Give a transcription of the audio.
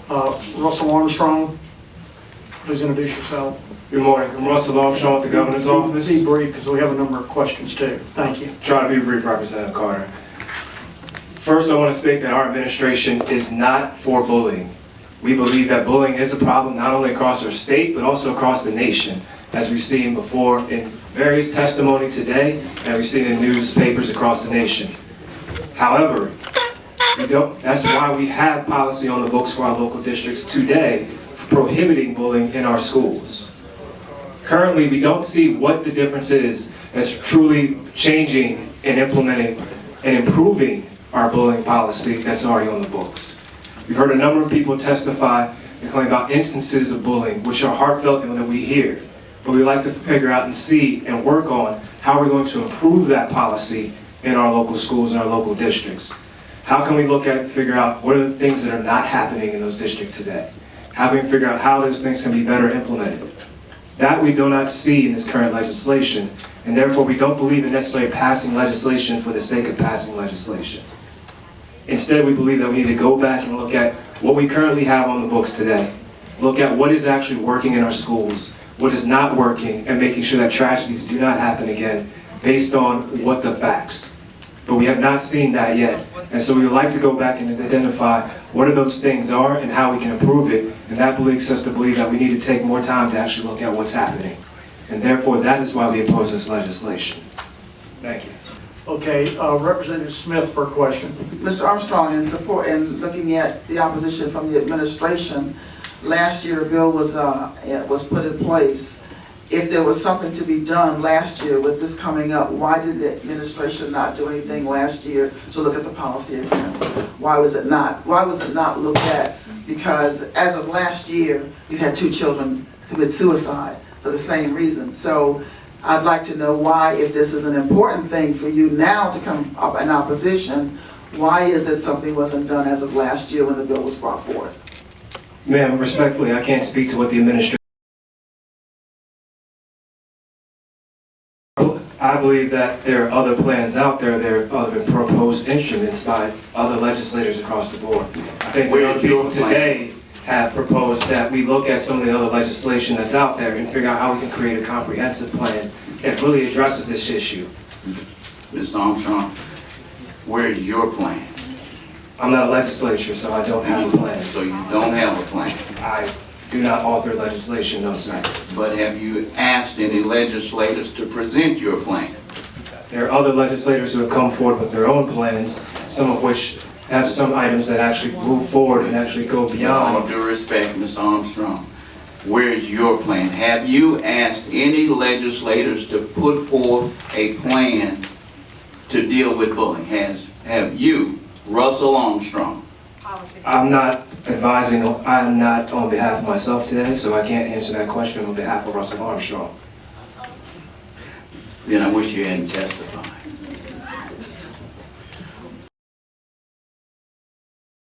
Russell Armstrong, please introduce yourself. Good morning. I'm Russell Armstrong with the Governor's Office. Be brief, because we have a number of questions too. Thank you. Try to be brief, Representative Carter. First, I want to state that our administration is not for bullying. We believe that bullying is a problem not only across our state, but also across the nation, as we've seen before in various testimony today, and we've seen in newspapers across the nation. However, that's why we have policy on the books for our local districts today for prohibiting bullying in our schools. Currently, we don't see what the difference is that's truly changing and implementing and improving our bullying policy that's already on the books. We've heard a number of people testify and claim about instances of bullying, which are heartfelt and that we hear. But we'd like to figure out and see and work on how we're going to improve that policy in our local schools and our local districts. How can we look at and figure out what are the things that are not happening in those districts today? How can we figure out how those things can be better implemented? That we do not see in this current legislation, and therefore we don't believe in necessarily passing legislation for the sake of passing legislation. Instead, we believe that we need to go back and look at what we currently have on the books today. Look at what is actually working in our schools, what is not working, and making sure that tragedies do not happen again based on what the facts. But we have not seen that yet. And so we would like to go back and identify what those things are and how we can improve it. And that leads us to believe that we need to take more time to actually look at what's happening. And therefore, that is why we oppose this legislation. Thank you. Okay, Representative Smith for a question. Mr. Armstrong, in support and looking at the opposition from the administration, last year a bill was put in place. If there was something to be done last year with this coming up, why did the administration not do anything last year to look at the policy again? Why was it not looked at? Because as of last year, you had 2 children commit suicide for the same reason. So I'd like to know why, if this is an important thing for you now to come up in opposition, why is it something wasn't done as of last year when the bill was brought forward? Ma'am, respectfully, I can't speak to what the administration. I believe that there are other plans out there, there are other proposed instruments by other legislators across the board. I think the other people today have proposed that we look at some of the other legislation that's out there and figure out how we can create a comprehensive plan that really addresses this issue. Mr. Armstrong, where's your plan? I'm not a legislature, so I don't have a plan. So you don't have a plan? I do not author legislation, no sir. But have you asked any legislators to present your plan? There are other legislators who have come forward with their own plans, some of which have some items that actually move forward and actually go beyond. With all due respect, Mr. Armstrong, where's your plan? Have you asked any legislators to put forth a plan to deal with bullying? Have you, Russell Armstrong? I'm not advising, I'm not on behalf of myself today, so I can't answer that question on behalf of Russell Armstrong. Then I wish you hadn't testified.